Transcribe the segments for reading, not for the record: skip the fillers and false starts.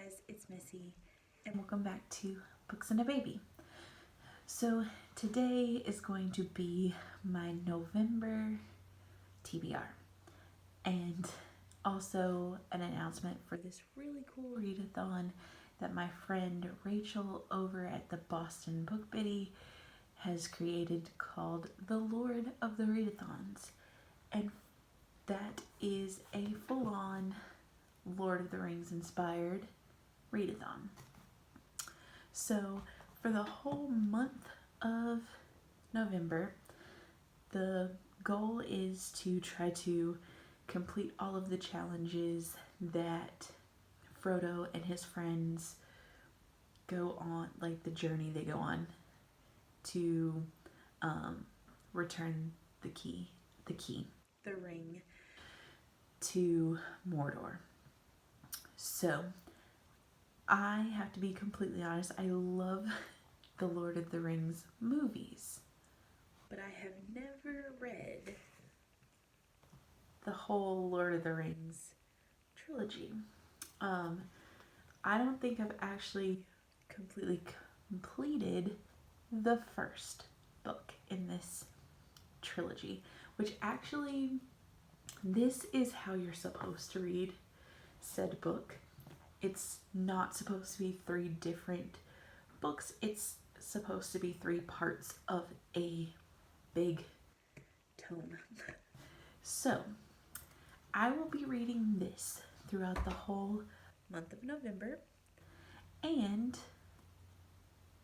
guys, it's Missy, and welcome back to Books and a Baby. So today is going to be my November TBR, and also an announcement for this really cool readathon that my friend Rachel over at the Boston Book Biddy has created called The Lord of the Readathons, and that is a full-on Lord of the Rings inspired readathon. So for the whole month of November, the goal is to try to complete all of the challenges that Frodo and his friends go on, like the journey they go on to return the ring to Mordor. So I have to be completely honest, I love the Lord of the Rings movies, but I have never read the whole Lord of the Rings trilogy. I don't think I've actually completely completed the first book in this trilogy, which actually, this is how you're supposed to read said book. It's not supposed to be 3 different books. It's supposed to be 3 parts of a big tome. So I will be reading this throughout the whole month of November, and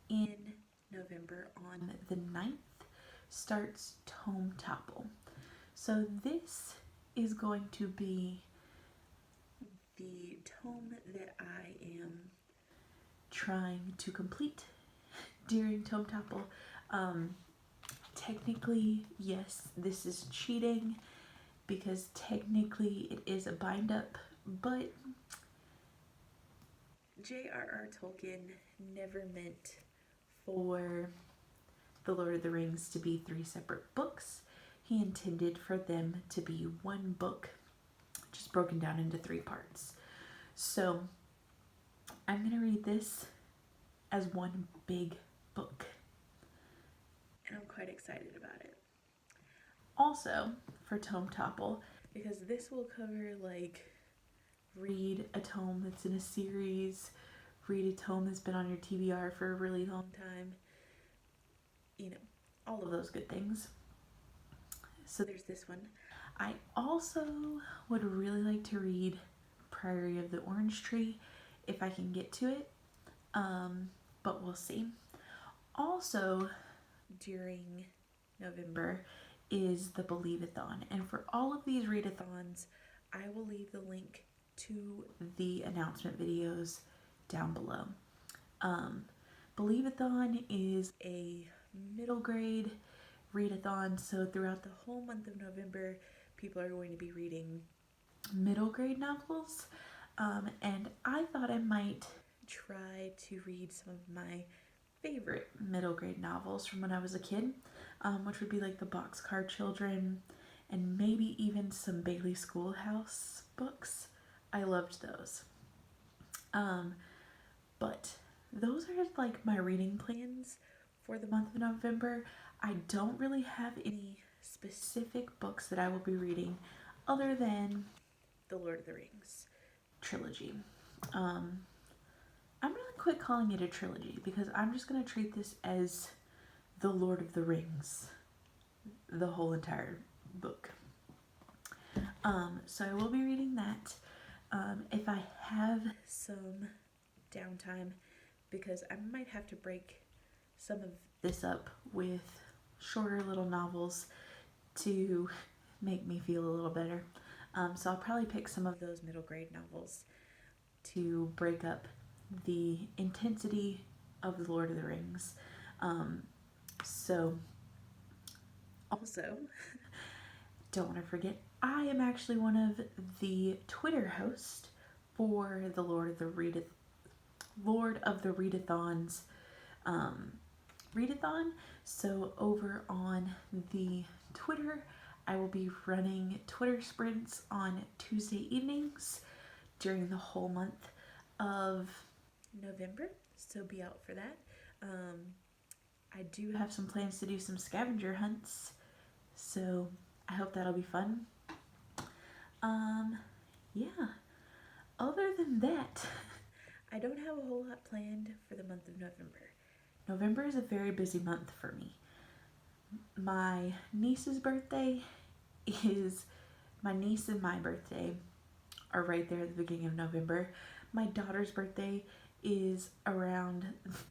in November on the 9th starts Tomme Topple. So this is going to be the tome that I am trying to complete during Tomme Topple. Technically, yes, this is cheating because technically it is a bind up, but J.R.R. Tolkien never meant for The Lord of the Rings to be 3 separate books. He intended for them to be 1 book, just broken down into 3 parts. So I'm going to read this as 1 big book, and I'm quite excited about it. Also, for Tomme Topple, because this will cover like read a tome that's in a series, read a tome that's been on your TBR for a really long time, you know, all of those good things. So there's this one. I also would really like to read Priory of the Orange Tree if I can get to it, but we'll see. Also, during November is the Believeathon, and for all of these readathons, I will leave the link to the announcement videos down below. Believeathon is a middle grade readathon, so throughout the whole month of November, people are going to be reading middle grade novels, and I thought I might try to read some of my favorite middle grade novels from when I was a kid, which would be like the Boxcar Children and maybe even some Bailey Schoolhouse books. I loved those. But those are like my reading plans for the month of November. I don't really have any specific books that I will be reading other than the Lord of the Rings trilogy. I'm gonna quit calling it a trilogy because I'm just gonna treat this as the Lord of the Rings, the whole entire book. So I will be reading that. If I have some downtime, because I might have to break some of this up with shorter little novels to make me feel a little better. So I'll probably pick some of those middle grade novels to break up the intensity of the Lord of the Rings. So also, don't want to forget, I am actually one of the Twitter hosts for the Lord of the Readathons readathon. So over on the Twitter, I will be running Twitter sprints on Tuesday evenings during the whole month. of November, so be out for that. I do have some plans to do some scavenger hunts, so I hope that'll be fun. Yeah, other than that, I don't have a whole lot planned for the month of November. November is a very busy month for me. My niece's birthday is, my niece and my birthday are right there at the beginning of November. My daughter's birthday is around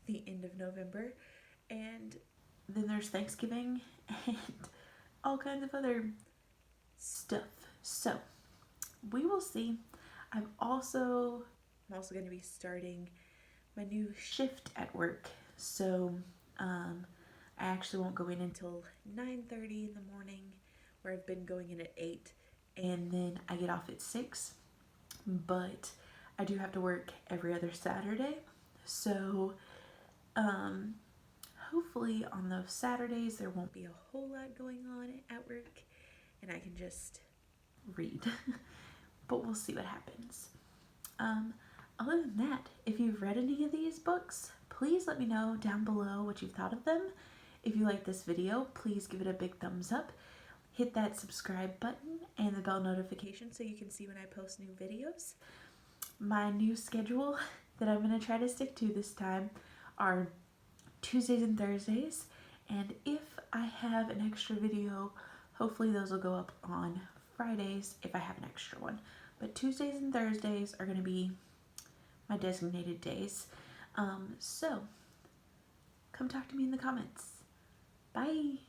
the end of November. And then there's Thanksgiving and all kinds of other stuff. So we will see. I'm also going to be starting my new shift at work. So I actually won't go in until 9:30 in the morning, where I've been going in at 8, and then I get off at 6. But I do have to work every other Saturday. So hopefully on those Saturdays there won't be a whole lot going on at work and I can just read. But we'll see what happens. Other than that, if you've read any of these books, please let me know down below what you thought of them. If you like this video, please give it a big thumbs up. Hit that subscribe button and the bell notification so you can see when I post new videos. My new schedule that I'm going to try to stick to this time are Tuesdays and Thursdays, and if I have an extra video, hopefully those will go up on Fridays if I have an extra one. But Tuesdays and Thursdays are going to be my designated days. So come talk to me in the comments. Bye!